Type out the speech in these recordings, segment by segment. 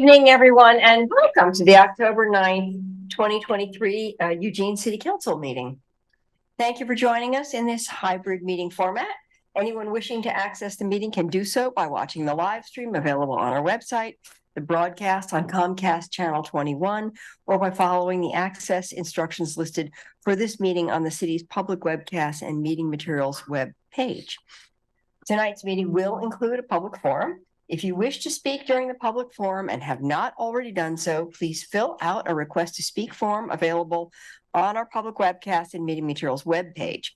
evening, everyone, and welcome to the October 9th, 2023 Eugene City Council meeting. Thank you for joining us in this hybrid meeting format. Anyone wishing to access the meeting can do so by watching the live stream available on our website, the broadcast on Comcast Channel 21, or by following the access instructions listed for this meeting on the city's public webcast and meeting materials web page. Tonight's meeting will include a public forum. If you wish to speak during the public forum and have not already done so, please fill out a request to speak form available on our public webcast and meeting materials webpage.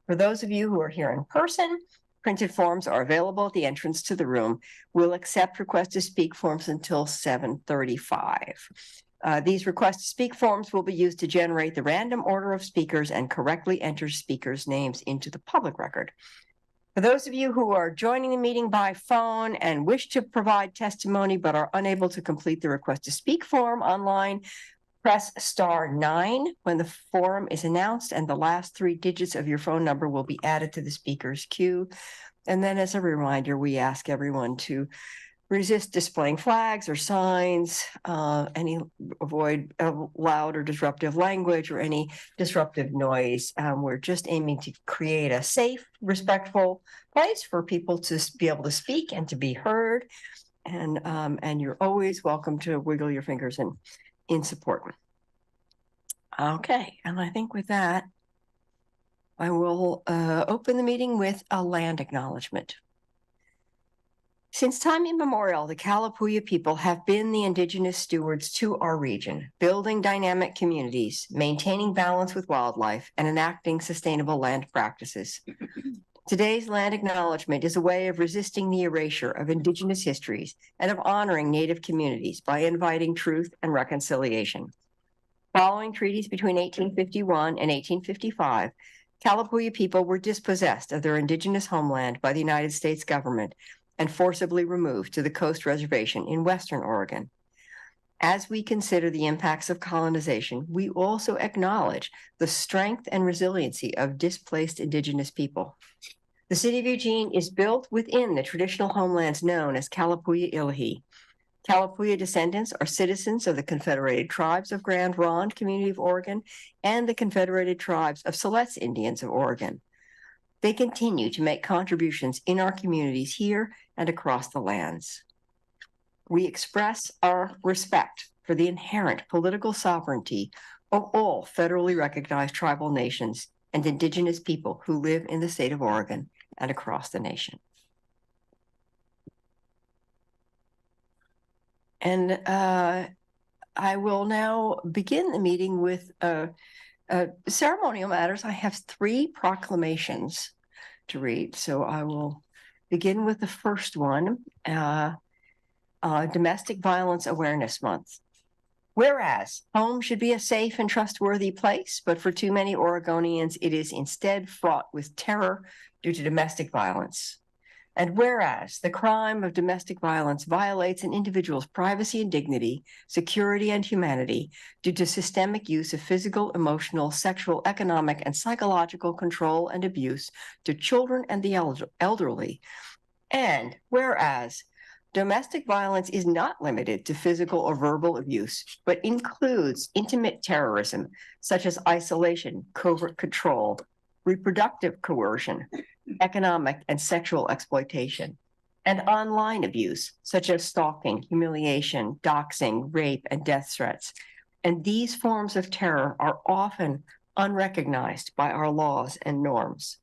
For those of you who are here in person, printed forms are available at the entrance to the room. We'll accept requests to speak forms until 7:35. These requests to speak forms will be used to generate the random order of speakers and correctly enter speakers' names into the public record. For those of you who are joining the meeting by phone and wish to provide testimony but are unable to complete the request to speak form online, press *9 when the forum is announced, and the last 3 digits of your phone number will be added to the speaker's queue. And then as a reminder, we ask everyone to resist displaying flags or signs, avoid loud or disruptive language or any disruptive noise. We're just aiming to create a safe, respectful place for people to be able to speak and to be heard. And you're always welcome to wiggle your fingers in support. Okay, and I think with that, I will open the meeting with a land acknowledgement. Since time immemorial, the Kalapuya people have been the indigenous stewards to our region, building dynamic communities, maintaining balance with wildlife, and enacting sustainable land practices. Today's land acknowledgement is a way of resisting the erasure of indigenous histories and of honoring Native communities by inviting truth and reconciliation. Following treaties between 1851 and 1855, Kalapuya people were dispossessed of their indigenous homeland by the United States government and forcibly removed to the Coast Reservation in Western Oregon. As we consider the impacts of colonization, we also acknowledge the strength and resiliency of displaced indigenous people. The city of Eugene is built within the traditional homelands known as Kalapuya Ilahi. Kalapuya descendants are citizens of the Confederated Tribes of Grand Ronde Community of Oregon and the Confederated Tribes of Siletz Indians of Oregon. They continue to make contributions in our communities here and across the lands. We express our respect for the inherent political sovereignty of all federally recognized tribal nations and indigenous people who live in the state of Oregon and across the nation. And I will now begin the meeting with ceremonial matters. I have 3 proclamations to read, so I will begin with the first one, Domestic Violence Awareness Month. Whereas home should be a safe and trustworthy place, but for too many Oregonians, it is instead fraught with terror due to domestic violence. And whereas the crime of domestic violence violates an individual's privacy and dignity, security and humanity due to systemic use of physical, emotional, sexual, economic, and psychological control and abuse to children and the elderly. And whereas domestic violence is not limited to physical or verbal abuse, but includes intimate terrorism, such as isolation, covert control, reproductive coercion, economic and sexual exploitation, and online abuse, such as stalking, humiliation, doxing, rape, and death threats. And these forms of terror are often unrecognized by our laws and norms.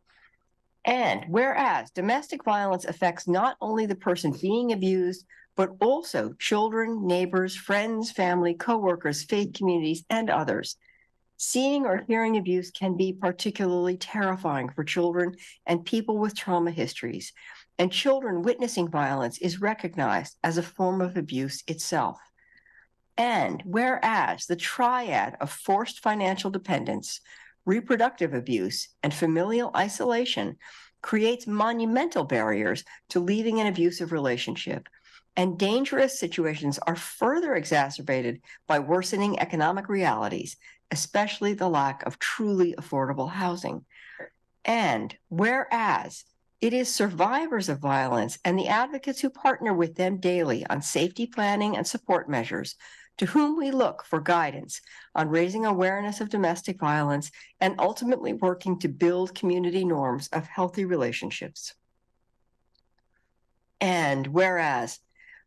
And whereas domestic violence affects not only the person being abused, but also children, neighbors, friends, family, coworkers, faith communities, and others, seeing or hearing abuse can be particularly terrifying for children and people with trauma histories, and children witnessing violence is recognized as a form of abuse itself. And whereas the triad of forced financial dependence, reproductive abuse, and familial isolation creates monumental barriers to leaving an abusive relationship, and dangerous situations are further exacerbated by worsening economic realities, especially the lack of truly affordable housing. And whereas it is survivors of violence and the advocates who partner with them daily on safety planning and support measures to whom we look for guidance on raising awareness of domestic violence and ultimately working to build community norms of healthy relationships. And whereas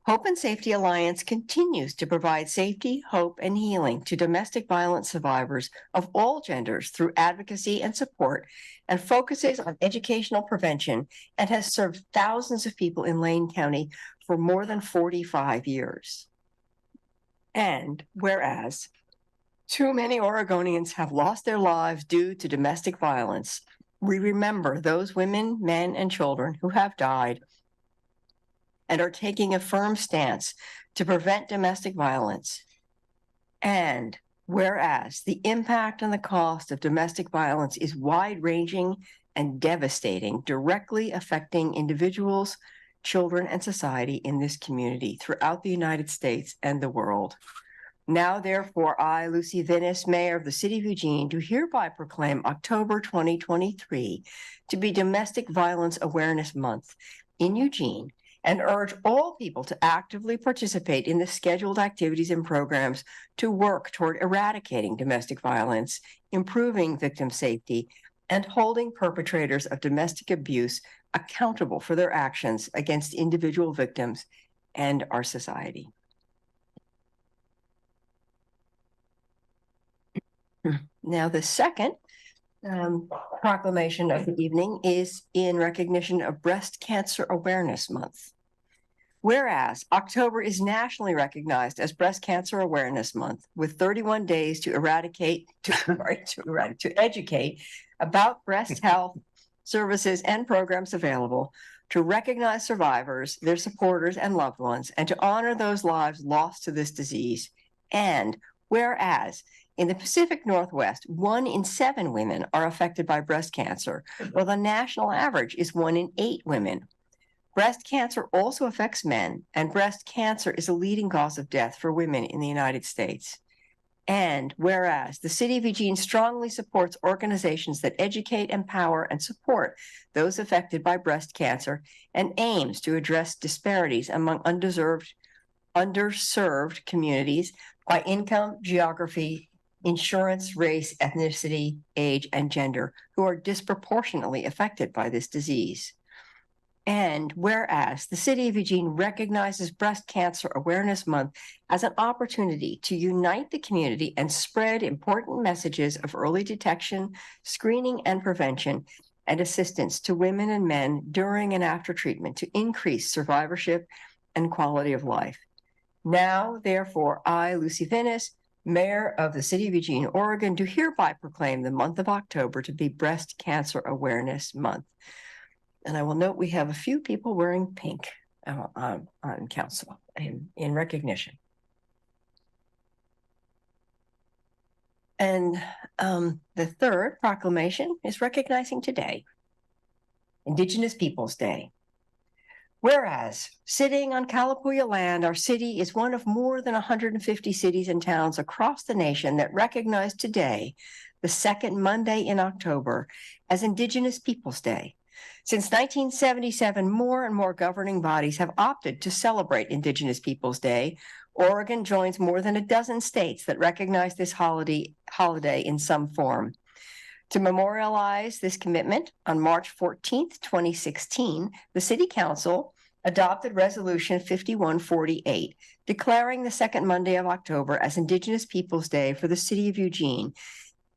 Hope and Safety Alliance continues to provide safety, hope, and healing to domestic violence survivors of all genders through advocacy and support, and focuses on educational prevention and has served thousands of people in Lane County for more than 45 years. And whereas too many Oregonians have lost their lives due to domestic violence, we remember those women, men, and children who have died and are taking a firm stance to prevent domestic violence. And whereas the impact and the cost of domestic violence is wide-ranging and devastating, directly affecting individuals, children, and society in this community throughout the United States and the world. Now, therefore, I, Lucy Vinis, Mayor of the City of Eugene, do hereby proclaim October 2023 to be Domestic Violence Awareness Month in Eugene, and urge all people to actively participate in the scheduled activities and programs to work toward eradicating domestic violence, improving victim safety, and holding perpetrators of domestic abuse accountable for their actions against individual victims and our society. Now, the second proclamation of the evening is in recognition of Breast Cancer Awareness Month. Whereas October is nationally recognized as Breast Cancer Awareness Month, with 31 days to educate about breast health services and programs available, to recognize survivors, their supporters, and loved ones, and to honor those lives lost to this disease. And whereas in the Pacific Northwest, 1 in 7 women are affected by breast cancer, while the national average is 1 in 8 women. Breast cancer also affects men, and breast cancer is a leading cause of death for women in the United States. And whereas the City of Eugene strongly supports organizations that educate, empower, and support those affected by breast cancer and aims to address disparities among underserved communities by income, geography, insurance, race, ethnicity, age, and gender, who are disproportionately affected by this disease. And whereas the City of Eugene recognizes Breast Cancer Awareness Month as an opportunity to unite the community and spread important messages of early detection, screening, and prevention, and assistance to women and men during and after treatment to increase survivorship and quality of life. Now, therefore, I, Lucy Vinis, Mayor of the City of Eugene, Oregon, do hereby proclaim the month of October to be Breast Cancer Awareness Month. And I will note we have a few people wearing pink on council in recognition. And the third proclamation is recognizing today, Indigenous Peoples Day. Whereas sitting on Kalapuya land, our city is one of more than 150 cities and towns across the nation that recognize today, the second Monday in October, as Indigenous Peoples Day. Since 1977, more and more governing bodies have opted to celebrate Indigenous Peoples Day. Oregon joins more than a dozen states that recognize this holiday in some form. To memorialize this commitment, on March 14th, 2016, the City Council adopted Resolution 5148, declaring the second Monday of October as Indigenous Peoples Day for the City of Eugene.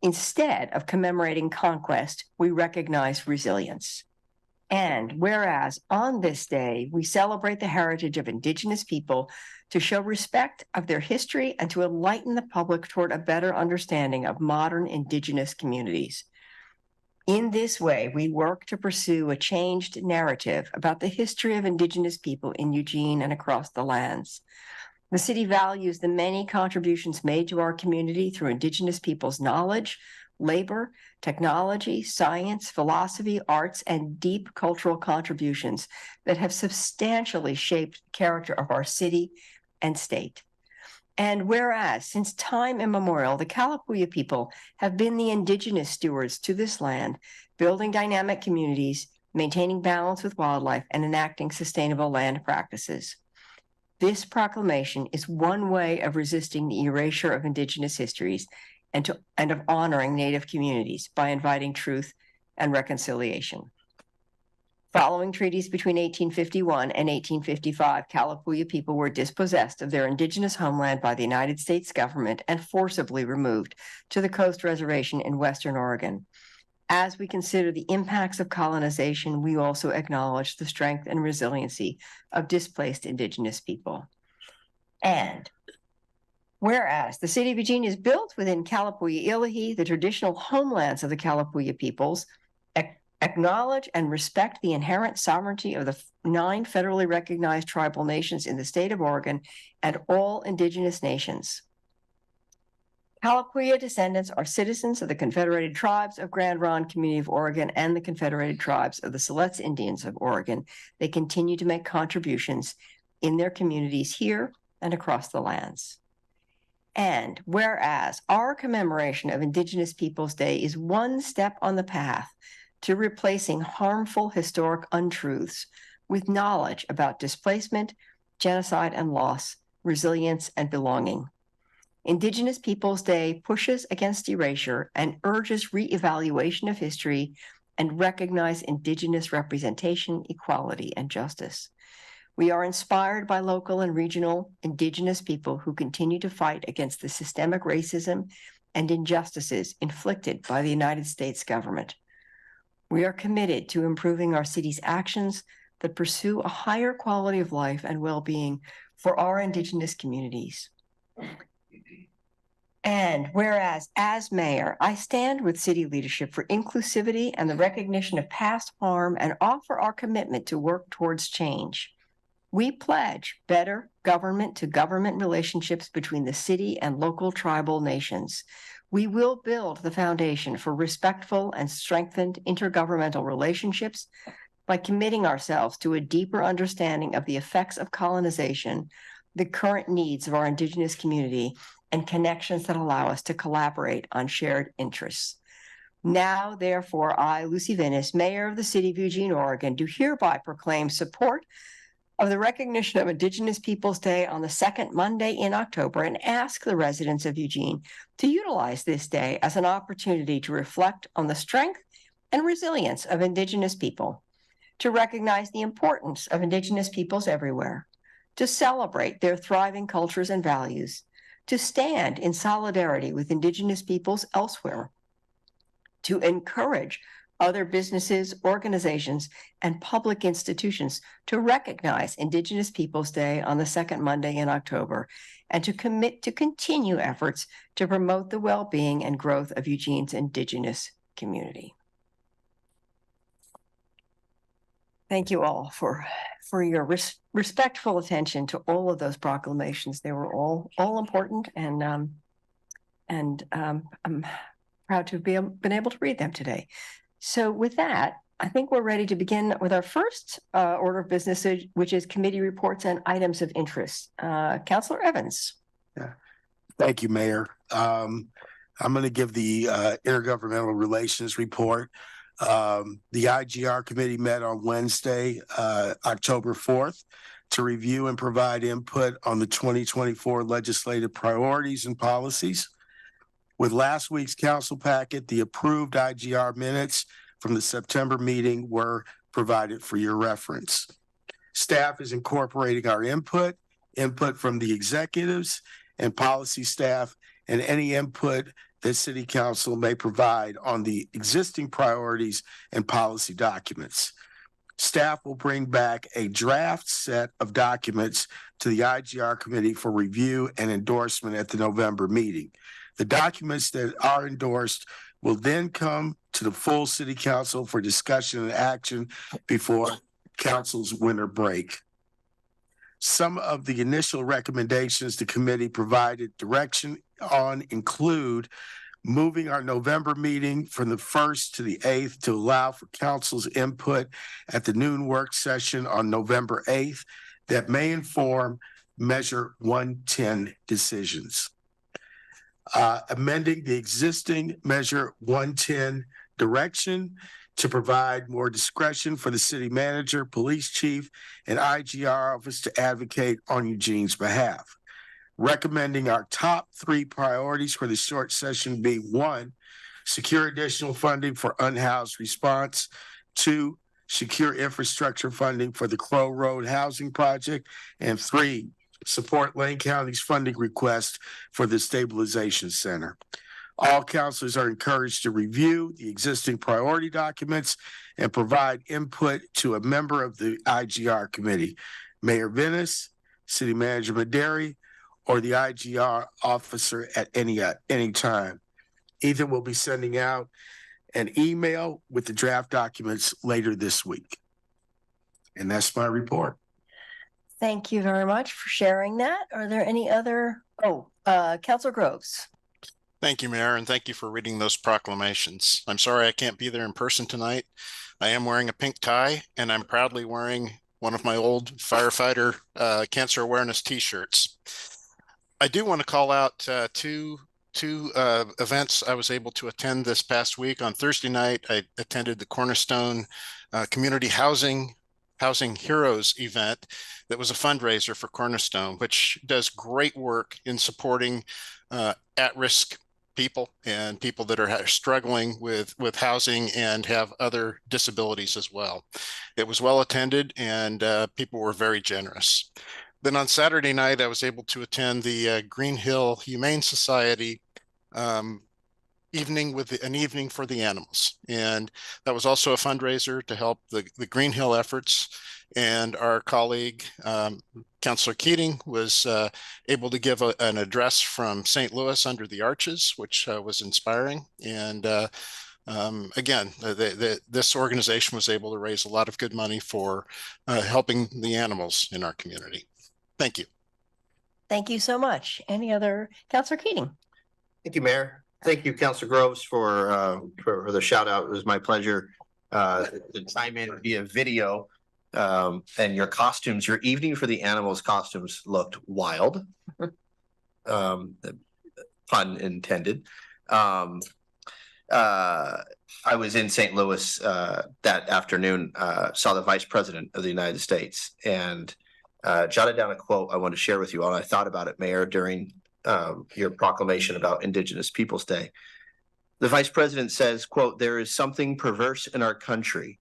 Instead of commemorating conquest, we recognize resilience. And whereas on this day, we celebrate the heritage of Indigenous people to show respect of their history and to enlighten the public toward a better understanding of modern Indigenous communities. In this way, we work to pursue a changed narrative about the history of Indigenous people in Eugene and across the lands. The city values the many contributions made to our community through Indigenous people's knowledge, labor, technology, science, philosophy, arts, and deep cultural contributions that have substantially shaped the character of our city and state. And whereas, since time immemorial, the Kalapuya people have been the Indigenous stewards to this land, building dynamic communities, maintaining balance with wildlife, and enacting sustainable land practices. This proclamation is one way of resisting the erasure of Indigenous histories and of honoring Native communities by inviting truth and reconciliation. Following treaties between 1851 and 1855, Kalapuya people were dispossessed of their Indigenous homeland by the United States government and forcibly removed to the Coast Reservation in Western Oregon. As we consider the impacts of colonization, we also acknowledge the strength and resiliency of displaced Indigenous people. And whereas the city of Eugene is built within Kalapuya-Ilahi, the traditional homelands of the Kalapuya peoples, acknowledge and respect the inherent sovereignty of the 9 federally recognized tribal nations in the state of Oregon and all Indigenous nations. Kalapuya descendants are citizens of the Confederated Tribes of Grand Ronde Community of Oregon and the Confederated Tribes of the Siletz Indians of Oregon. They continue to make contributions in their communities here and across the lands. And whereas our commemoration of Indigenous Peoples Day is one step on the path to replacing harmful historic untruths with knowledge about displacement, genocide and loss, resilience and belonging. Indigenous Peoples Day pushes against erasure and urges reevaluation of history and recognize Indigenous representation, equality, and justice. We are inspired by local and regional Indigenous people who continue to fight against the systemic racism and injustices inflicted by the United States government. We are committed to improving our city's actions that pursue a higher quality of life and well-being for our Indigenous communities. And whereas, as mayor, I stand with city leadership for inclusivity and the recognition of past harm and offer our commitment to work towards change. We pledge better government-to-government relationships between the city and local tribal nations. We will build the foundation for respectful and strengthened intergovernmental relationships by committing ourselves to a deeper understanding of the effects of colonization, the current needs of our Indigenous community, and connections that allow us to collaborate on shared interests. Now, therefore, I, Lucy Venus, Mayor of the City of Eugene, Oregon, do hereby proclaim support of the recognition of Indigenous Peoples Day on the second Monday in October and ask the residents of Eugene to utilize this day as an opportunity to reflect on the strength and resilience of Indigenous people, to recognize the importance of Indigenous peoples everywhere, to celebrate their thriving cultures and values, to stand in solidarity with Indigenous peoples elsewhere, to encourage other businesses, organizations, and public institutions to recognize Indigenous Peoples Day on the second Monday in October, and to commit to continue efforts to promote the well-being and growth of Eugene's Indigenous community. Thank you all for your respectful attention to all of those proclamations. They were all important, and I'm proud to have been able to read them today. So with that, I think we're ready to begin with our first order of business, which is committee reports and items of interest. Councilor Evans. Yeah. Thank you, Mayor. I'm going to give the intergovernmental relations report. The IGR committee met on Wednesday, October 4th, to review and provide input on the 2024 legislative priorities and policies. With last week's council packet, the approved IGR minutes from the September meeting were provided for your reference. Staff is incorporating our input from the executives and policy staff, and any input that City Council may provide on the existing priorities and policy documents. Staff will bring back a draft set of documents to the IGR committee for review and endorsement at the November meeting. The documents that are endorsed will then come to the full City Council for discussion and action before Council's winter break. Some of the initial recommendations the committee provided direction on include moving our November meeting from the 1st to the 8th to allow for Council's input at the noon work session on November 8th that may inform Measure 110 decisions. Amending the existing Measure 110 direction to provide more discretion for the city manager, police chief, and IGR office to advocate on Eugene's behalf. Recommending our top 3 priorities for the short session be: 1, secure additional funding for unhoused response; 2, secure infrastructure funding for the Crow Road housing project; and 3, support Lane County's funding request for the stabilization center. All councilors are encouraged to review the existing priority documents and provide input to a member of the IGR committee, Mayor Venice, City Manager Maderi, or the IGR officer at any time. Ethan will be sending out an email with the draft documents later this week. And that's my report. Thank you very much for sharing that. Are there any other? Councilor Groves. Thank you, Mayor, and thank you for reading those proclamations. I'm sorry I can't be there in person tonight. I am wearing a pink tie, and I'm proudly wearing one of my old firefighter cancer awareness t-shirts. I do want to call out two events I was able to attend this past week. On Thursday night, I attended the Cornerstone Community Housing Heroes event that was a fundraiser for Cornerstone, which does great work in supporting at-risk people and people that are struggling with housing and have other disabilities as well. It was well attended, and people were very generous. Then on Saturday night, I was able to attend the Green Hill Humane Society evening with an evening for the animals. And that was also a fundraiser to help the Green Hill efforts. And our colleague, Councilor Keating, was able to give an address from St. Louis under the arches, which was inspiring. And again, this organization was able to raise a lot of good money for helping the animals in our community. Thank you. Thank you so much. Any other? Councilor Keating. Thank you, Mayor. Thank you, Councilor Groves, for the shout out. It was my pleasure to chime in via video. And your costumes, your evening for the animals costumes looked wild. Pun intended. I was in St. Louis that afternoon, saw the Vice President of the United States, and jotted down a quote I want to share with you all. I thought about it, Mayor, during your proclamation about Indigenous Peoples Day. The Vice President says, quote, "There is something perverse in our country,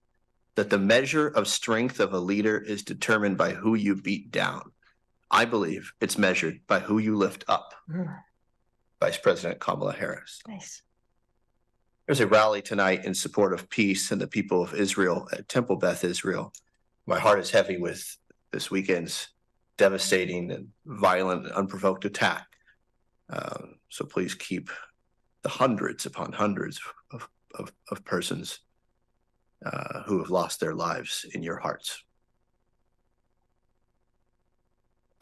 that the measure of strength of a leader is determined by who you beat down. I believe it's measured by who you lift up." Vice President Kamala Harris. Nice. There's a rally tonight in support of peace and the people of Israel at Temple Beth Israel. My heart is heavy with this weekend's devastating and violent and unprovoked attack. So please keep the hundreds upon hundreds of persons who have lost their lives in your hearts.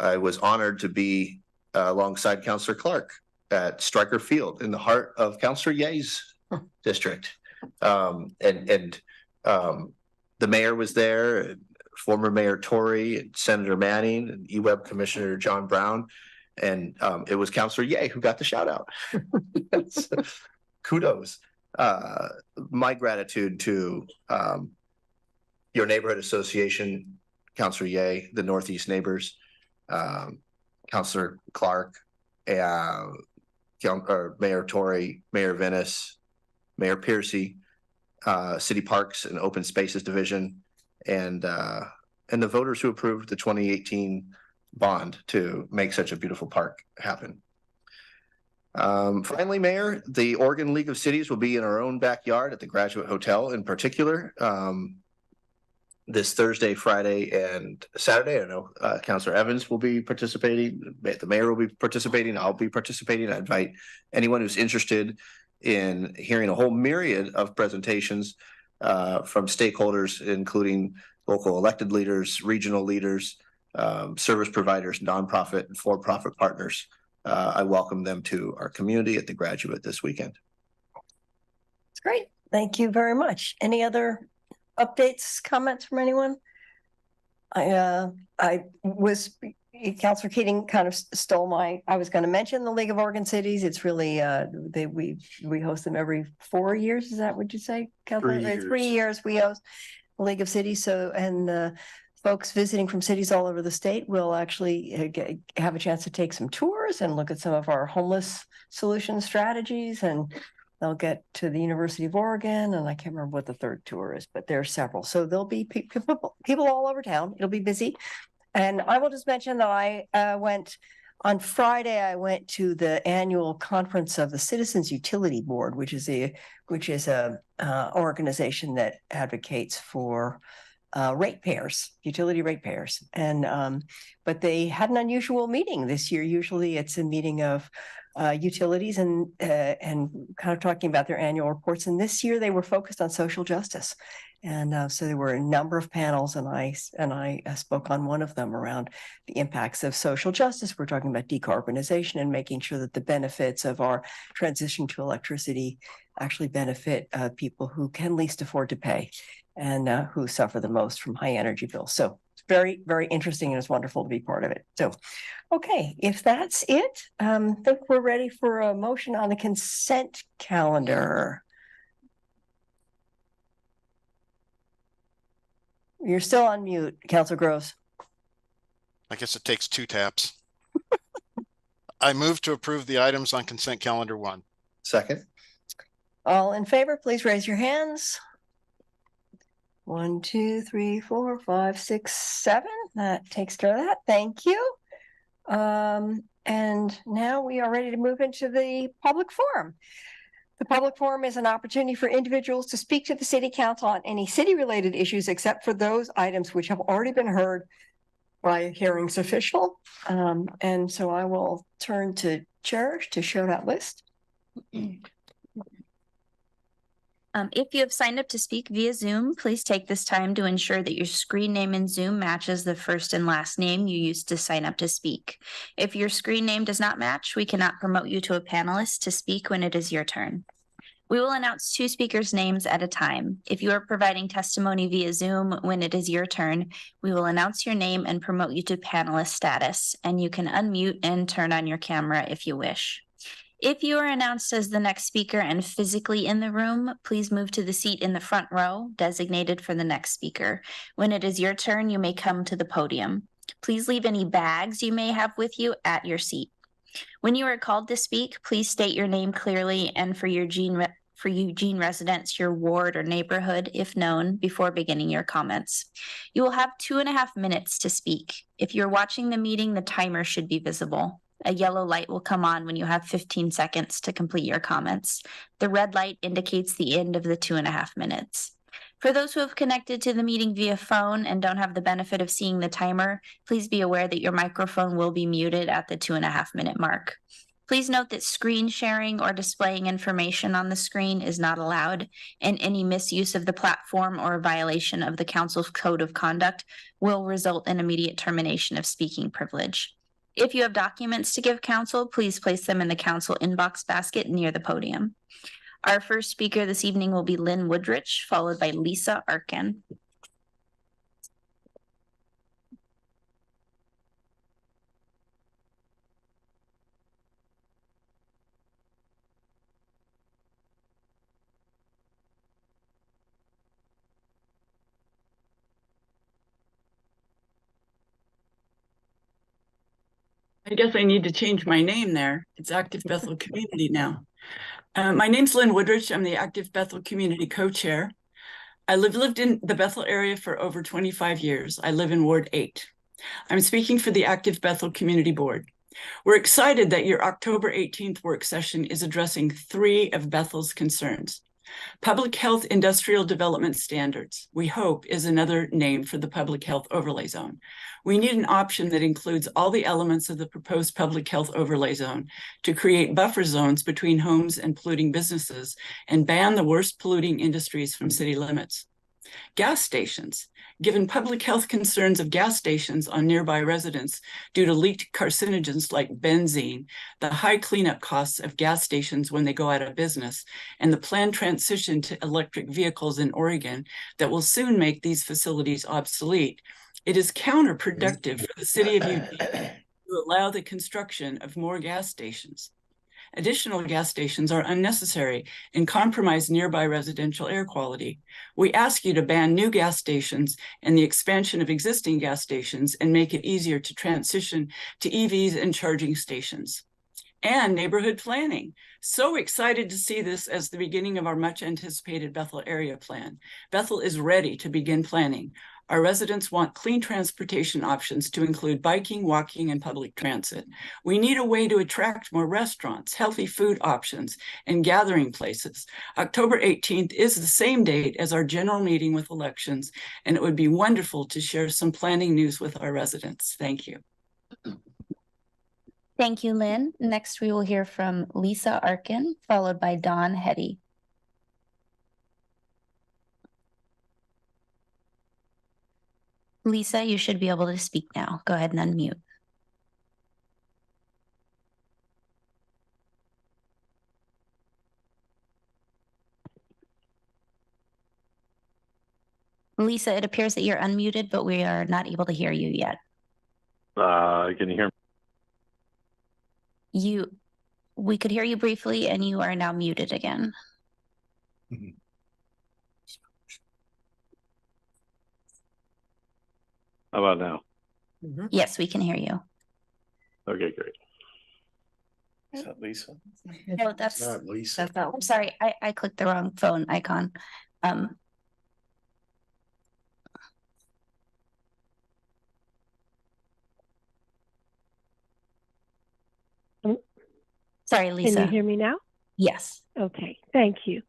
I was honored to be alongside Councilor Clark at Stryker Field in the heart of Councilor Ye's district. The mayor was there, former Mayor Tory, and Senator Manning, and EWEB Commissioner John Brown. And it was Councilor Ye who got the shout out. Kudos. My gratitude to your neighborhood association, Councilor Ye, the Northeast Neighbors, Councilor Clark, Mayor Tory, Mayor Venice, Mayor Piercy, City Parks and Open Spaces Division, and the voters who approved the 2018 bond to make such a beautiful park happen. Finally, Mayor, the Oregon League of Cities will be in our own backyard at the Graduate Hotel in particular this Thursday, Friday, and Saturday. I know Councilor Evans will be participating. The mayor will be participating. I'll be participating. I invite anyone who's interested in hearing a whole myriad of presentations from stakeholders, including local elected leaders, regional leaders, service providers, nonprofit and for-profit partners. I welcome them to our community at the Graduate this weekend. That's great. Thank you very much. Any other updates, comments from anyone? I was Councilor Keating kind of stole I was going to mention the League of Oregon Cities. It's really, we host them every 4 years. Is that what you say, Councilor? 3 years. 3 years we host the League of Cities. So, and folks visiting from cities all over the state will actually have a chance to take some tours and look at some of our homeless solution strategies, and they'll get to the University of Oregon, and I can't remember what the third tour is, but there are several. So there'll be people all over town. It'll be busy. And I will just mention that I went on Friday, I went to the annual conference of the Citizens Utility Board, which is a organization that advocates for ratepayers, utility ratepayers. And but they had an unusual meeting this year. Usually it's a meeting of utilities and kind of talking about their annual reports. And this year they were focused on social justice. And so there were a number of panels, and I spoke on one of them around the impacts of social justice. We're talking about decarbonization and making sure that the benefits of our transition to electricity actually benefit people who can least afford to pay and who suffer the most from high energy bills. So it's very, very interesting, and it's wonderful to be part of it. So, okay, if that's it, I think we're ready for a motion on the consent calendar. You're still on mute, Councilor Gross. I guess it takes 2 taps. I move to approve the items on consent calendar 1. Second. All in favor, please raise your hands. 1, 2, 3, 4, 5, 6, 7. That takes care of that. Thank you. And now we are ready to move into the public forum. The public forum is an opportunity for individuals to speak to the city council on any city-related issues, except for those items which have already been heard by a hearings official. And so I will turn to Cherish to show that list. If you have signed up to speak via Zoom, please take this time to ensure that your screen name in Zoom matches the first and last name you used to sign up to speak. If your screen name does not match, we cannot promote you to a panelist to speak when it is your turn. We will announce 2 speakers' names at a time. If you are providing testimony via Zoom when it is your turn, we will announce your name and promote you to panelist status, and you can unmute and turn on your camera if you wish. If you are announced as the next speaker and physically in the room, please move to the seat in the front row designated for the next speaker. When it is your turn, you may come to the podium. Please leave any bags you may have with you at your seat. When you are called to speak, please state your name clearly, and for Eugene residents, your ward or neighborhood, if known, before beginning your comments. You will have 2.5 minutes to speak. If you're watching the meeting, the timer should be visible. A yellow light will come on when you have 15 seconds to complete your comments. The red light indicates the end of the 2.5 minutes. For those who have connected to the meeting via phone and don't have the benefit of seeing the timer, please be aware that your microphone will be muted at the 2.5 minute mark. Please note that screen sharing or displaying information on the screen is not allowed, and any misuse of the platform or violation of the council's code of conduct will result in immediate termination of speaking privilege. If you have documents to give council, please place them in the council inbox basket near the podium. Our first speaker this evening will be Lynn Woodrich, followed by Lisa Arkin. I guess I need to change my name there. It's Active Bethel Community now. My name's Lynn Woodrich. I'm the Active Bethel Community Co-Chair. I lived in the Bethel area for over 25 years. I live in Ward 8. I'm speaking for the Active Bethel Community Board. We're excited that your October 18th work session is addressing 3 of Bethel's concerns. Public Health Industrial Development Standards, we hope, is another name for the Public Health Overlay Zone. We need an option that includes all the elements of the proposed Public Health Overlay Zone to create buffer zones between homes and polluting businesses and ban the worst polluting industries from city limits. Gas stations. Given public health concerns of gas stations on nearby residents due to leaked carcinogens like benzene, the high cleanup costs of gas stations when they go out of business, and the planned transition to electric vehicles in Oregon that will soon make these facilities obsolete, it is counterproductive for the city of Eugene to allow the construction of more gas stations. Additional gas stations are unnecessary and compromise nearby residential air quality. We ask you to ban new gas stations and the expansion of existing gas stations and make it easier to transition to EVs and charging stations. And neighborhood planning. So excited to see this as the beginning of our much anticipated Bethel area plan. Bethel is ready to begin planning. Our residents want clean transportation options to include biking, walking, and public transit. We need a way to attract more restaurants, healthy food options, and gathering places. October 18th is the same date as our general meeting with elections, and it would be wonderful to share some planning news with our residents. Thank you. Thank you, Lynn. Next, we will hear from Lisa Arkin, followed by Dawn Hetty. Lisa, you should be able to speak now. Go ahead and unmute. Lisa, it appears that you're unmuted, but we are not able to hear you yet. Can you hear me? We could hear you briefly, and you are now muted again. Mm-hmm. How about now? Yes, we can hear you. Okay, great. Is that Lisa? No, that's Not Lisa. That's not. I'm sorry, I clicked the wrong phone icon. Sorry, Lisa. Can you hear me now? Yes. Okay, thank you.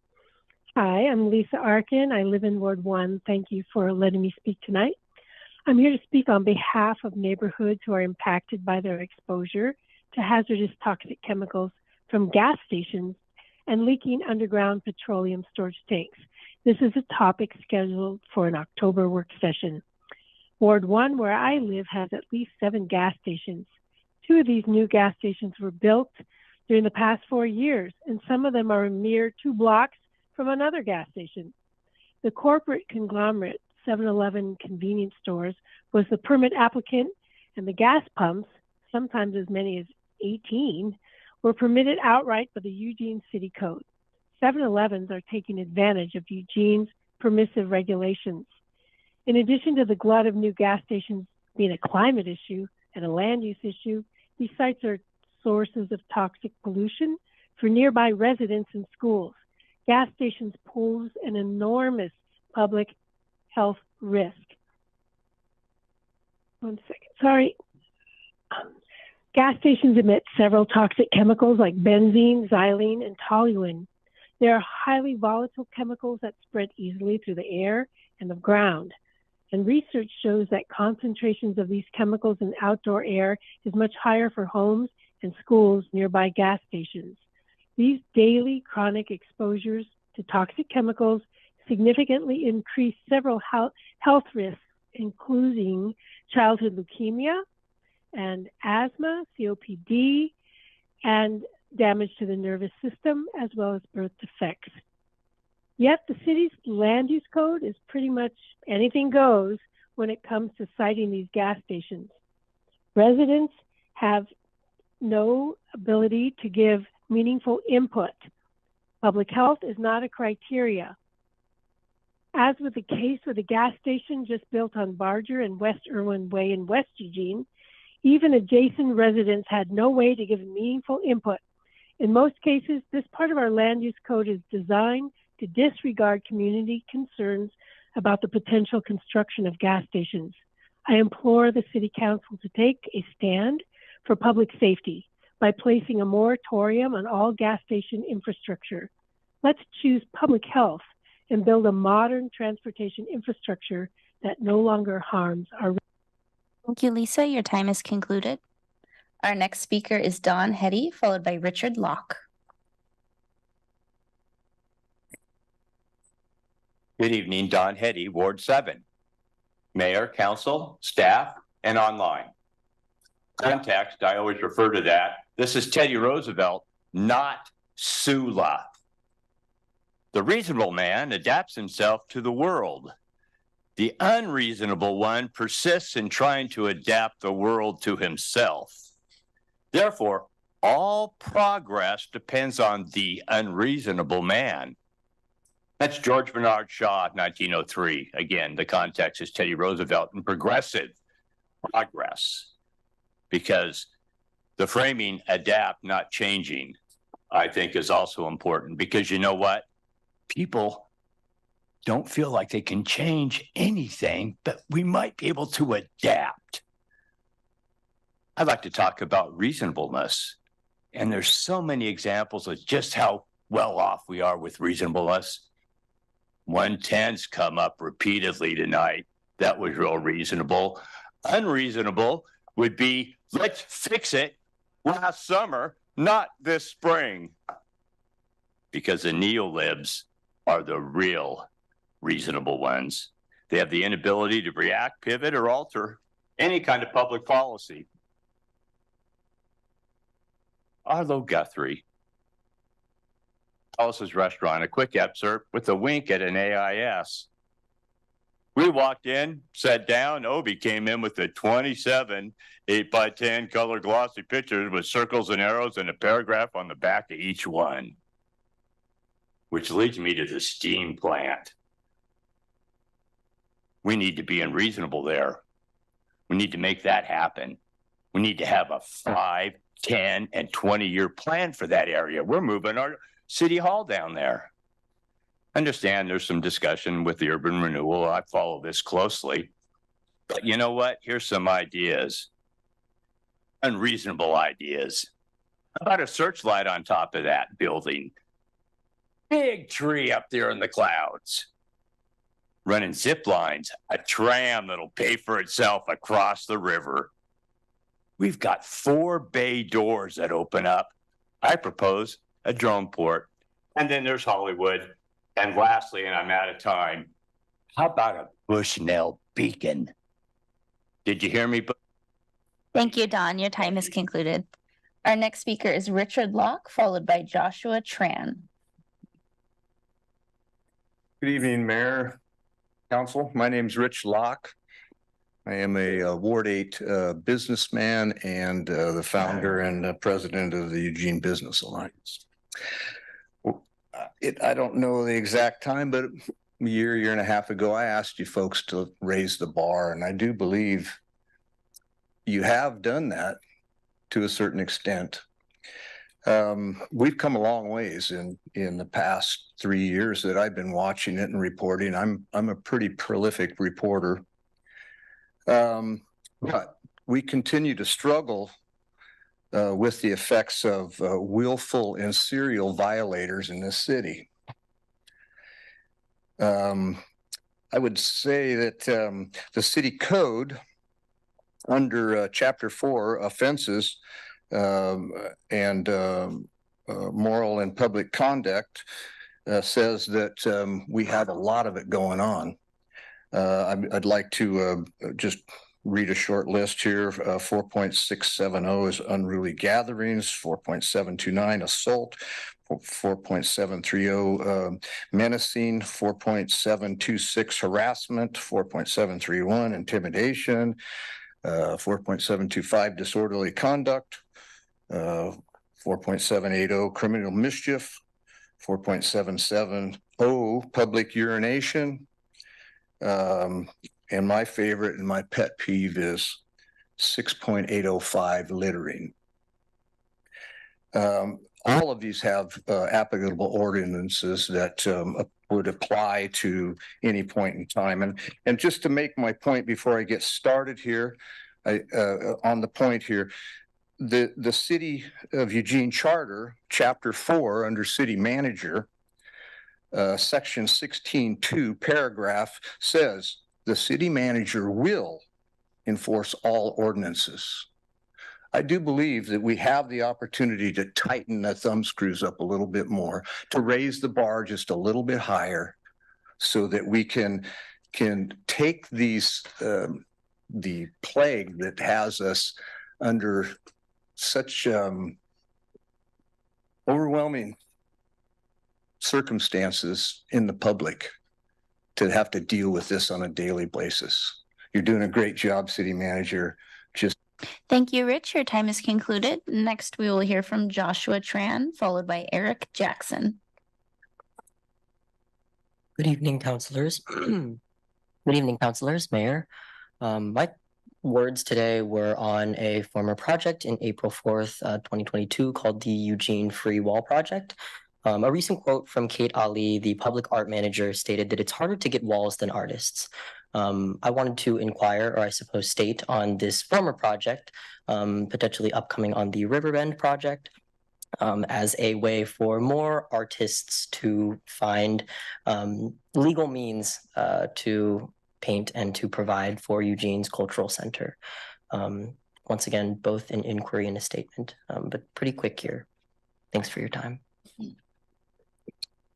Hi, I'm Lisa Arkin. I live in Ward 1. Thank you for letting me speak tonight. I'm here to speak on behalf of neighborhoods who are impacted by their exposure to hazardous toxic chemicals from gas stations and leaking underground petroleum storage tanks. This is a topic scheduled for an October work session. Ward 1, where I live, has at least 7 gas stations. 2 of these new gas stations were built during the past 4 years, and some of them are a mere 2 blocks from another gas station. The corporate conglomerate 7-Eleven convenience stores was the permit applicant, and the gas pumps, sometimes as many as 18, were permitted outright by the Eugene City Code. 7-Elevens are taking advantage of Eugene's permissive regulations. In addition to the glut of new gas stations being a climate issue and a land use issue, these sites are sources of toxic pollution for nearby residents and schools. Gas stations pose an enormous public health risk. One second, sorry. Gas stations emit several toxic chemicals like benzene, xylene, and toluene. They are highly volatile chemicals that spread easily through the air and the ground. And research shows that concentrations of these chemicals in outdoor air is much higher for homes and schools nearby gas stations. These daily chronic exposures to toxic chemicals significantly increase several health risks, including childhood leukemia and asthma, COPD, and damage to the nervous system, as well as birth defects. Yet the city's land use code is pretty much anything goes when it comes to siting these gas stations. Residents have no ability to give meaningful input. Public health is not a criteria. As with the case with the gas station just built on Barger and West Irwin Way in West Eugene, even adjacent residents had no way to give meaningful input. In most cases, this part of our land use code is designed to disregard community concerns about the potential construction of gas stations. I implore the City Council to take a stand for public safety by placing a moratorium on all gas station infrastructure. Let's choose public health and build a modern transportation infrastructure that no longer harms our. Thank you, Lisa. Your time is concluded. Our next speaker is Dawn Hetty, followed by Richard Locke. Good evening, Don Hetty, Ward 7. Mayor, council, staff, and online. Context, I always refer to that. This is Teddy Roosevelt, not Sula. The reasonable man adapts himself to the world. The unreasonable one persists in trying to adapt the world to himself. Therefore, all progress depends on the unreasonable man. That's George Bernard Shaw, 1903. Again, the context is Teddy Roosevelt and progressive progress, because the framing adapt, not changing, I think is also important, because you know what? People don't feel like they can change anything, but we might be able to adapt. I'd like to talk about reasonableness. And there's so many examples of just how well off we are with reasonableness. 110's come up repeatedly tonight. That was real reasonable. Unreasonable would be, let's fix it last summer, not this spring. Because the neolibs are the real reasonable ones. They have the inability to react, pivot, or alter any kind of public policy. Arlo Guthrie, Alice's Restaurant, a quick excerpt with a wink at an AIS. We walked in, sat down. Obi came in with a 27 8x10 color glossy pictures with circles and arrows and a paragraph on the back of each one. Which leads me to the steam plant. We need to be unreasonable there. We need to make that happen. We need to have a 5, 10, and 20-year plan for that area. We're moving our city hall down there. Understand there's some discussion with the urban renewal. I follow this closely. But you know what? Here's some ideas. Unreasonable ideas. How about a searchlight on top of that building? Big tree up there in the clouds. Running zip lines, a tram that'll pay for itself across the river. We've got 4 bay doors that open up. I propose a drone port. And then there's Hollywood. And lastly, and I'm out of time, how about a Bushnell beacon? Did you hear me? Thank you, Don. Your time is concluded. Our next speaker is Richard Locke, followed by Joshua Tran. Good evening, Mayor, Council. My name is Rich Locke. I am a Ward 8 businessman and the founder and president of the Eugene Business Alliance. I don't know the exact time, but a year and a half ago, I asked you folks to raise the bar, and I do believe you have done that to a certain extent. We've come a long ways in the past 3 years that I've been watching it and reporting. I'm a pretty prolific reporter. But we continue to struggle with the effects of willful and serial violators in this city. I would say that the city code under Chapter 4, offenses and moral and public conduct, says that we have a lot of it going on. I'd like to just read a short list here. 4.670 is unruly gatherings, 4.729 assault, 4.730 menacing, 4.726 harassment, 4.731 intimidation, 4.725 disorderly conduct, 4.780 criminal mischief, 4.770 public urination. And my favorite and my pet peeve is 6.805 littering. All of these have applicable ordinances that would apply to any point in time. And just to make my point before I get started here, on the point here, the City of Eugene Charter, Chapter 4, under City Manager, Section 16.2, paragraph says, the city manager will enforce all ordinances. I do believe that we have the opportunity to tighten the thumb screws up a little bit more, to raise the bar just a little bit higher so that we can take these the plague that has us under such overwhelming circumstances in the public to have to deal with this on a daily basis. You're doing a great job, City Manager. Thank you, Rich. Your time is concluded. Next, we will hear from Joshua Tran, followed by Eric Jackson. Good evening, councilors. Good evening, councilors, Mayor. My words today were on a former project in April 4th, 2022 called the Eugene Free Wall Project. A recent quote from Kate Ali, the public art manager, stated that it's harder to get walls than artists. I wanted to inquire, or I suppose state, on this former project, potentially upcoming on the Riverbend project, as a way for more artists to find legal means to paint and to provide for Eugene's Cultural Center. Once again, both an inquiry and a statement, but pretty quick here. Thanks for your time.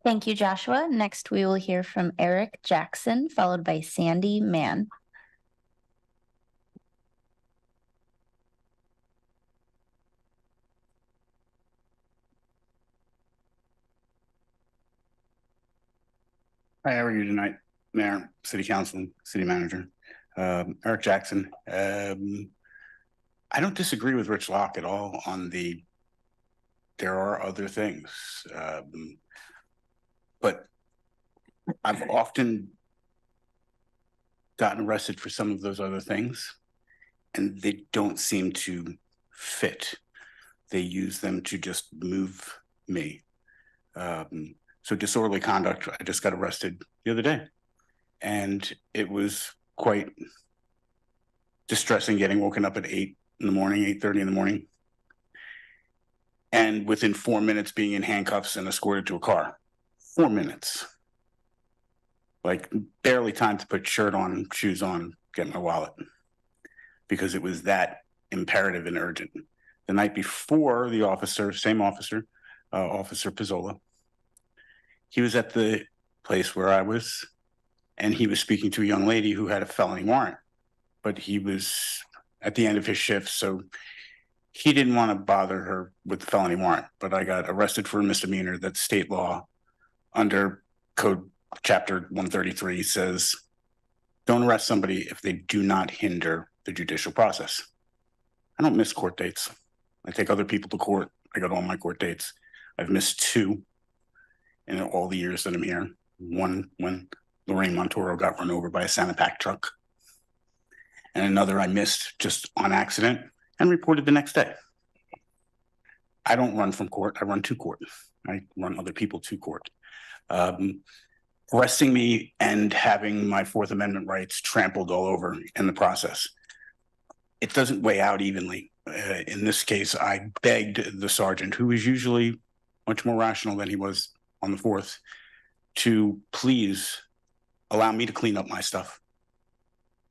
Thank you, Joshua. Next, we will hear from Eric Jackson, followed by Sandy Mann. Hi, how are you tonight, Mayor, City Council, City Manager? Eric Jackson. I don't disagree with Rich Locke at all on there are other things. But I've often gotten arrested for some of those other things, and they don't seem to fit. They use them to just move me. So disorderly conduct, I just got arrested the other day, and it was quite distressing getting woken up at 8 in the morning, 8:30 in the morning, and within 4 minutes being in handcuffs and escorted to a car. 4 minutes. Like barely time to put shirt on, shoes on, get my wallet, because it was that imperative and urgent. The night before, the officer, same officer, Officer Pizzola, he was at the place where I was, and he was speaking to a young lady who had a felony warrant, but he was at the end of his shift, so he didn't want to bother her with the felony warrant. But I got arrested for a misdemeanor. That's state law. Under Code Chapter 133 says, don't arrest somebody if they do not hinder the judicial process. I don't miss court dates. I take other people to court. I go to all my court dates. I've missed 2 in all the years that I'm here. One when Lorraine Montoro got run over by a Santa Pac truck, and another I missed just on accident and reported the next day. I don't run from court. I run to court. I run other people to court. Arresting me and having my Fourth Amendment rights trampled all over in the process. It doesn't weigh out evenly. In this case, I begged the sergeant, who is usually much more rational than he was on the 4th, to please allow me to clean up my stuff.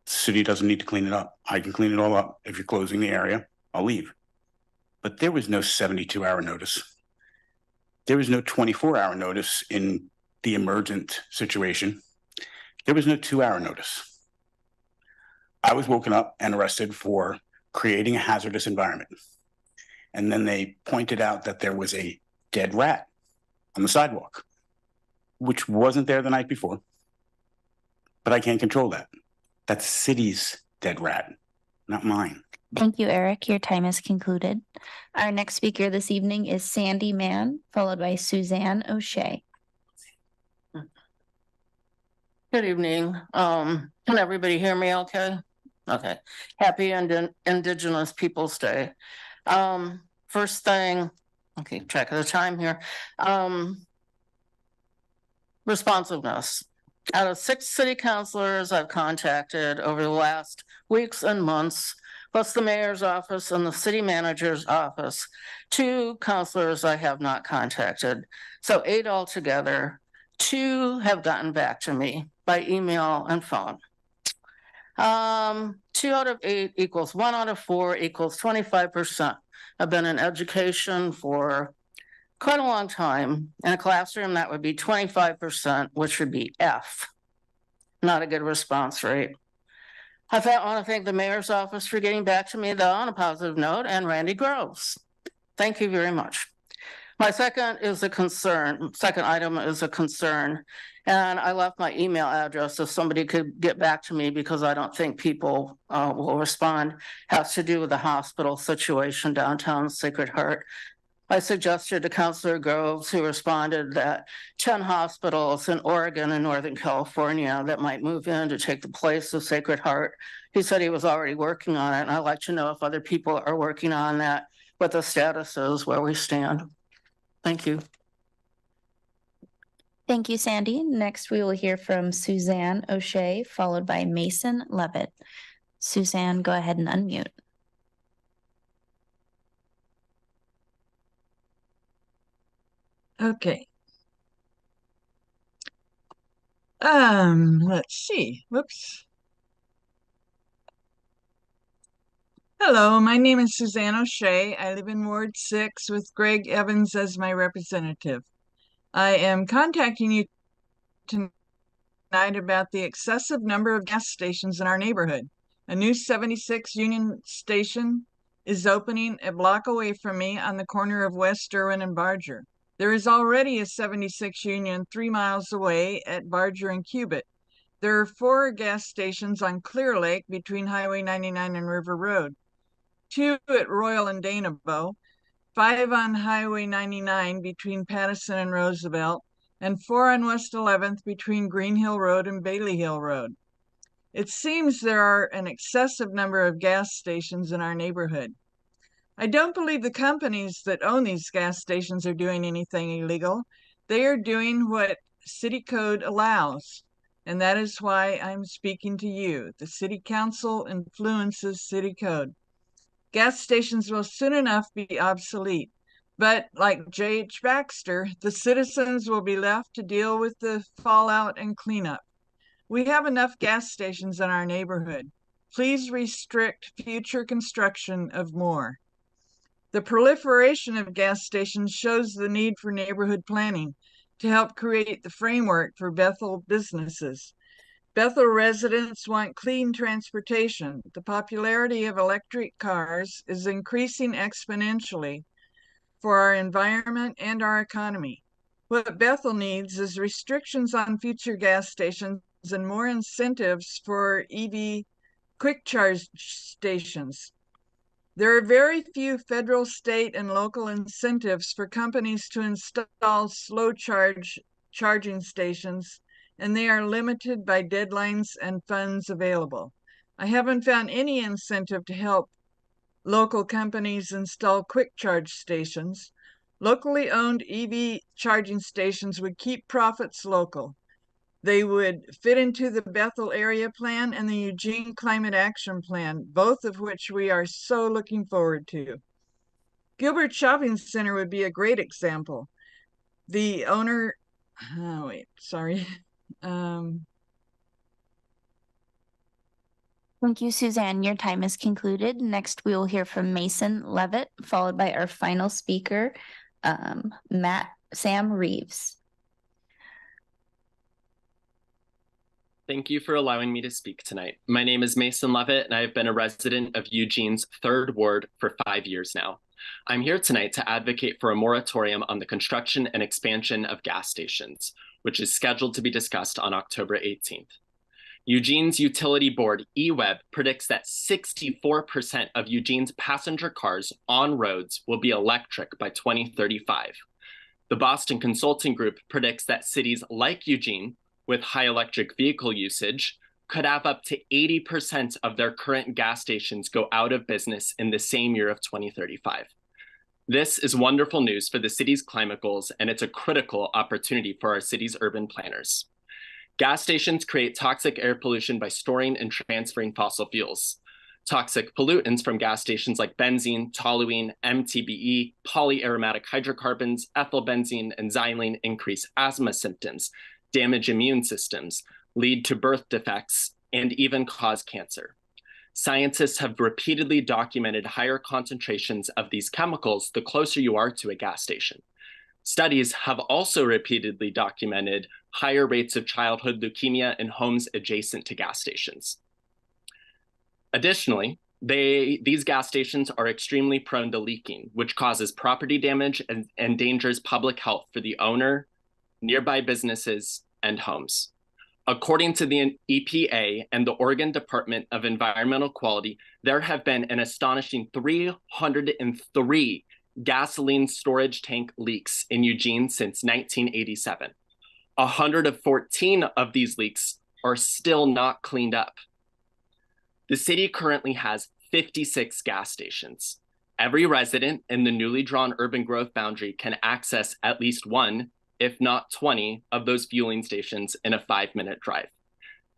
The city doesn't need to clean it up. I can clean it all up. If you're closing the area, I'll leave. But there was no 72-hour notice. There was no 24-hour notice in the emergent situation. There was no 2-hour notice. I was woken up and arrested for creating a hazardous environment. And then they pointed out that there was a dead rat on the sidewalk, which wasn't there the night before. But I can't control that. That's city's dead rat, not mine. Thank you, Eric. Your time is concluded. Our next speaker this evening is Sandy Mann, followed by Suzanne O'Shea. Good evening. Can everybody hear me okay? Okay. Happy Indigenous Peoples Day. First thing, okay, check the time here. Responsiveness. Out of 6 city councilors I've contacted over the last weeks and months, plus the mayor's office and the city manager's office, 2 councilors I have not contacted. So 8 altogether. 2 have gotten back to me by email and phone. 2 out of 8 equals 1 out of 4 equals 25%. I've been in education for quite a long time. In a classroom, that would be 25%, which would be F. Not a good response rate. I want to thank the mayor's office for getting back to me, though, on a positive note, and Randy Groves. Thank you very much. My second item is a concern, and I left my email address so somebody could get back to me because I don't think people will respond. Has to do with the hospital situation downtown Sacred Heart. I suggested to Councilor Groves, who responded, that 10 hospitals in Oregon and Northern California that might move in to take the place of Sacred Heart. He said he was already working on it, and I'd like to know if other people are working on that, what the status is, where we stand. Thank you. Thank you, Sandy. Next, we will hear from Suzanne O'Shea, followed by Mason Levitt. Suzanne, go ahead and unmute. Okay. Let's see. Whoops. Hello, my name is Suzanne O'Shea. I live in Ward 6 with Greg Evans as my representative. I am contacting you tonight about the excessive number of gas stations in our neighborhood. A new 76 Union station is opening a block away from me on the corner of West Derwin and Barger. There is already a 76 Union 3 miles away at Barger and Cubitt. There are 4 gas stations on Clear Lake between Highway 99 and River Road, 2 at Royal and Danabo, 5 on Highway 99 between Pattison and Roosevelt, and 4 on West 11th between Green Hill Road and Bailey Hill Road. It seems there are an excessive number of gas stations in our neighborhood. I don't believe the companies that own these gas stations are doing anything illegal. They are doing what city code allows, and that is why I'm speaking to you. The city council influences city code. Gas stations will soon enough be obsolete, but like J.H. Baxter, the citizens will be left to deal with the fallout and cleanup. We have enough gas stations in our neighborhood. Please restrict future construction of more. The proliferation of gas stations shows the need for neighborhood planning to help create the framework for Bethel businesses. Bethel residents want clean transportation. The popularity of electric cars is increasing exponentially for our environment and our economy. What Bethel needs is restrictions on future gas stations and more incentives for EV quick charge stations. There are very few federal, state, and local incentives for companies to install slow charging stations, and they are limited by deadlines and funds available. I haven't found any incentive to help local companies install quick charge stations. Locally owned EV charging stations would keep profits local. They would fit into the Bethel Area Plan and the Eugene Climate Action Plan, both of which we are so looking forward to. Gilbert Shopping Center would be a great example. The owner, Thank you, Suzanne. Your time is concluded. Next, we will hear from Mason Levitt, followed by our final speaker, Sam Reeves. Thank you for allowing me to speak tonight. My name is Mason Levitt, and I have been a resident of Eugene's 3rd Ward for 5 years now. I'm here tonight to advocate for a moratorium on the construction and expansion of gas stations, which is scheduled to be discussed on October 18th. Eugene's utility board, eWeb, predicts that 64% of Eugene's passenger cars on roads will be electric by 2035. The Boston Consulting Group predicts that cities like Eugene, with high electric vehicle usage, could have up to 80% of their current gas stations go out of business in the same year of 2035. This is wonderful news for the city's climate goals, and it's a critical opportunity for our city's urban planners. Gas stations create toxic air pollution by storing and transferring fossil fuels. Toxic pollutants from gas stations like benzene, toluene, MTBE, polyaromatic hydrocarbons, ethylbenzene, and xylene increase asthma symptoms, damage immune systems, lead to birth defects, and even cause cancer. Scientists have repeatedly documented higher concentrations of these chemicals the closer you are to a gas station. Studies have also repeatedly documented higher rates of childhood leukemia in homes adjacent to gas stations. Additionally, these gas stations are extremely prone to leaking, which causes property damage and endangers public health for the owner, nearby businesses, and homes. According to the EPA and the Oregon Department of Environmental Quality, there have been an astonishing 303 gasoline storage tank leaks in Eugene since 1987. 114 of these leaks are still not cleaned up. The city currently has 56 gas stations. Every resident in the newly drawn urban growth boundary can access at least one, if not 20, of those fueling stations in a 5-minute drive.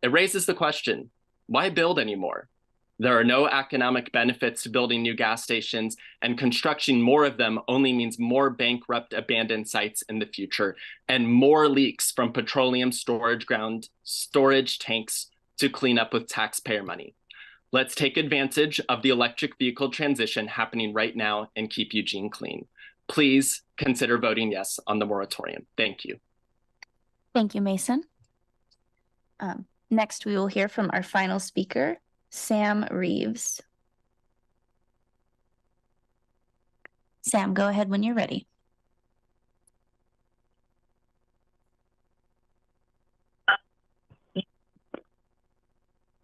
It raises the question, why build anymore? There are no economic benefits to building new gas stations, and construction more of them only means more bankrupt abandoned sites in the future and more leaks from petroleum storage tanks to clean up with taxpayer money. Let's take advantage of the electric vehicle transition happening right now and keep Eugene clean. Please consider voting yes on the moratorium. Thank you. Thank you, Mason. Next, we will hear from our final speaker, Sam Reeves. Sam, go ahead when you're ready.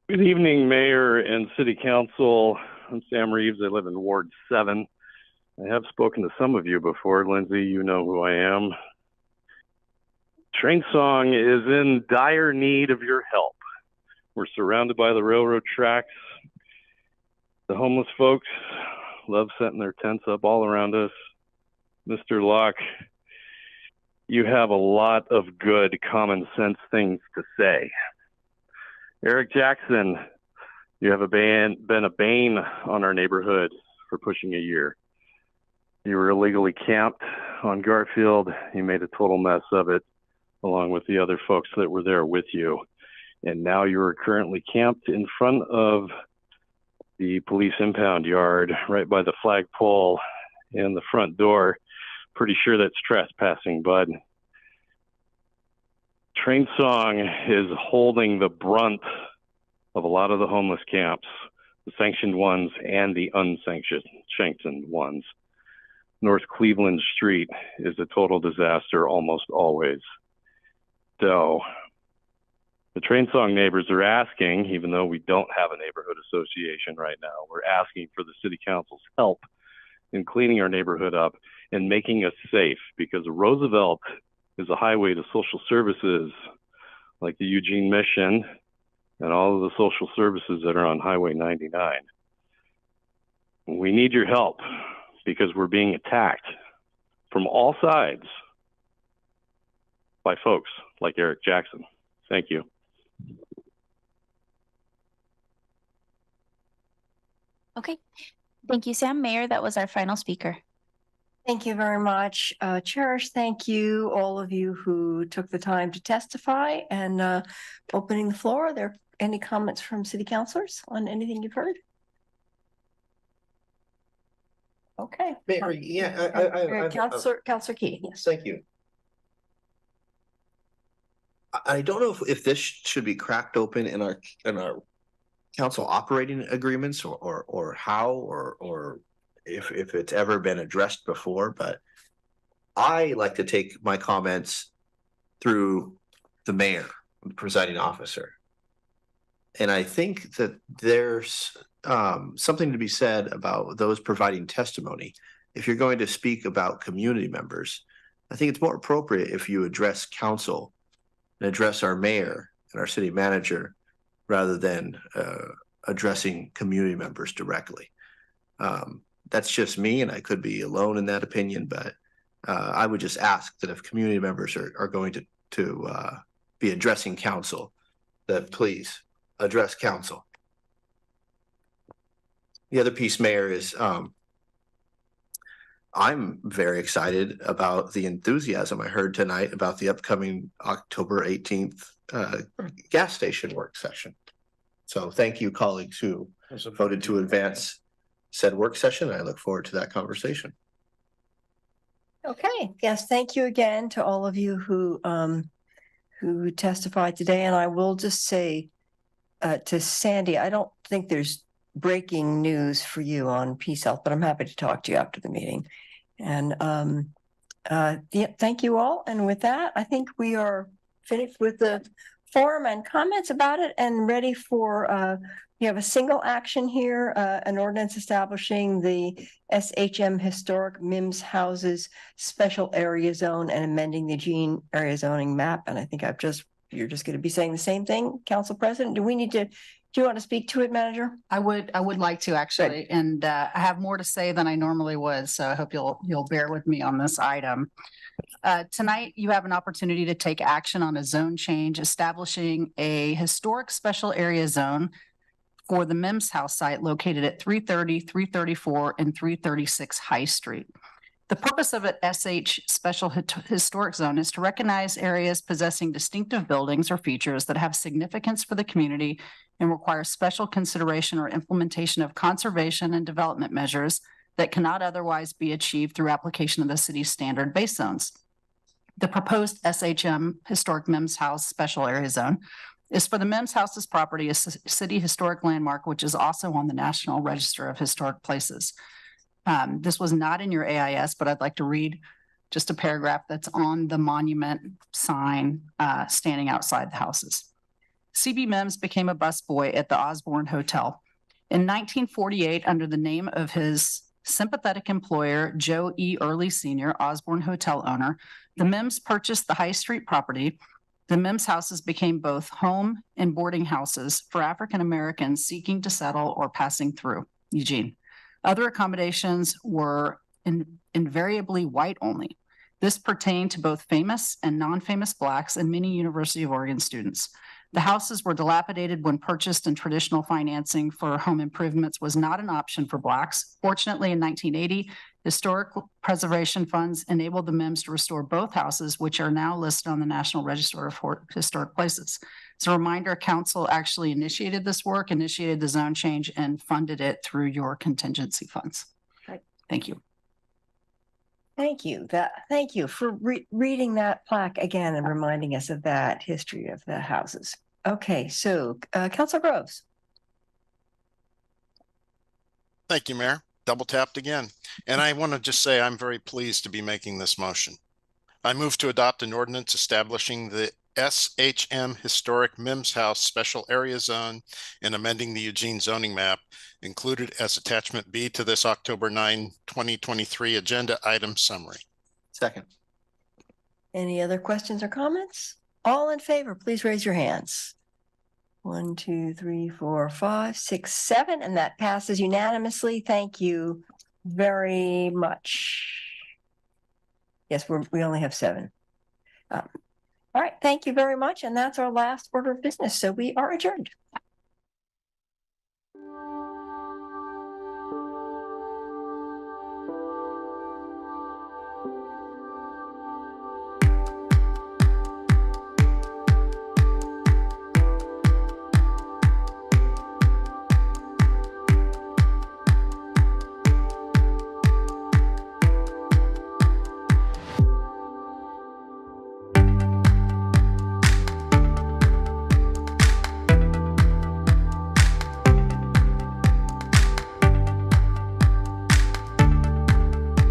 Good evening, Mayor and City Council. I'm Sam Reeves. I live in Ward 7. I have spoken to some of you before. Lindsay, you know who I am. Train Song is in dire need of your help. We're surrounded by the railroad tracks. The homeless folks love setting their tents up all around us. Mr. Locke, you have a lot of good common sense things to say. Eric Jackson, you have been a bane on our neighborhood for pushing a year. You were illegally camped on Garfield. You made a total mess of it, along with the other folks that were there with you. And now you are currently camped in front of the police impound yard, right by the flagpole and the front door. Pretty sure that's trespassing, bud. Train Song is holding the brunt of a lot of the homeless camps, the sanctioned ones and the unsanctioned ones. North Cleveland Street is a total disaster almost always. So the Train Song neighbors are asking, even though we don't have a neighborhood association right now, we're asking for the city council's help in cleaning our neighborhood up and making us safe, because Roosevelt is a highway to social services like the Eugene Mission and all of the social services that are on Highway 99. We need your help because we're being attacked from all sides by folks like Eric Jackson. Thank you. Okay. Thank you, Sam. Mayor, that was our final speaker. Thank you very much. Cherish, thank you, all of you who took the time to testify, and opening the floor. Are there any comments from city councilors on anything you've heard? Okay. Mayor, yeah, Councilor Key, yes. Thank you. I don't know if this should be cracked open in our council operating agreements or how or if it's ever been addressed before, but I like to take my comments through the mayor, the presiding officer. And I think that there's something to be said about those providing testimony. If you're going to speak about community members, I think it's more appropriate if you address council and address our mayor and our city manager rather than addressing community members directly. That's just me, and I could be alone in that opinion, but I would just ask that if community members are going to be addressing council, that please address council. The other piece, Mayor, is I'm very excited about the enthusiasm I heard tonight about the upcoming October 18th gas station work session. So thank you, colleagues who voted to advance said work session. I look forward to that conversation. Okay, yes, thank you again to all of you who testified today. And I will just say to Sandy, I don't think there's breaking news for you on Peace Health, but I'm happy to talk to you after the meeting. And thank you all. And with that, I think we are finished with the forum and comments about it and ready for you have a single action here, an ordinance establishing the SHM Historic MIMS Houses Special Area Zone and amending the Eugene area zoning map. And I think you're just going to be saying the same thing, Council President. Do you want to speak to it, Manager? I would like to actually, and I have more to say than I normally would. So I hope you'll bear with me on this item. Tonight, you have an opportunity to take action on a zone change, establishing a historic special area zone for the MIMS house site located at 330, 334, and 336 High Street. The purpose of an SH Special Historic Zone is to recognize areas possessing distinctive buildings or features that have significance for the community and require special consideration or implementation of conservation and development measures that cannot otherwise be achieved through application of the city's standard base zones. The proposed SHM Historic MIMS House Special Area Zone is for the MIMS House's property, a city historic landmark, which is also on the National Register of Historic Places. This was not in your AIS, but I'd like to read just a paragraph that's on the monument sign standing outside the houses. CB Mims became a busboy at the Osborne Hotel. In 1948, under the name of his sympathetic employer, Joe E. Early Sr., Osborne Hotel owner, the Mims purchased the High Street property. The Mims houses became both home and boarding houses for African Americans seeking to settle or passing through Eugene. Other accommodations were invariably white only. This pertained to both famous and non-famous Blacks and many University of Oregon students. The houses were dilapidated when purchased, and traditional financing for home improvements was not an option for Blacks. Fortunately, in 1980, historic preservation funds enabled the Mims to restore both houses, which are now listed on the National Register of Historic Places. As a reminder, council actually initiated this work, initiated the zone change, and funded it through your contingency funds. Right. Thank you. Thank you. Thank you for reading that plaque again and reminding us of that history of the houses. Okay, so Councilor Groves. Thank you, Mayor. Double tapped again. And I want to just say I'm very pleased to be making this motion. I move to adopt an ordinance establishing the SHM Historic MIMS House Special Area Zone and amending the Eugene zoning map included as attachment B to this October 9, 2023 agenda item summary. Second. Any other questions or comments? All in favor, please raise your hands. 1, 2, 3, 4, 5, 6, 7, and that passes unanimously. Thank you very much. Yes, we only have 7. All right, thank you very much. And that's our last order of business. So we are adjourned.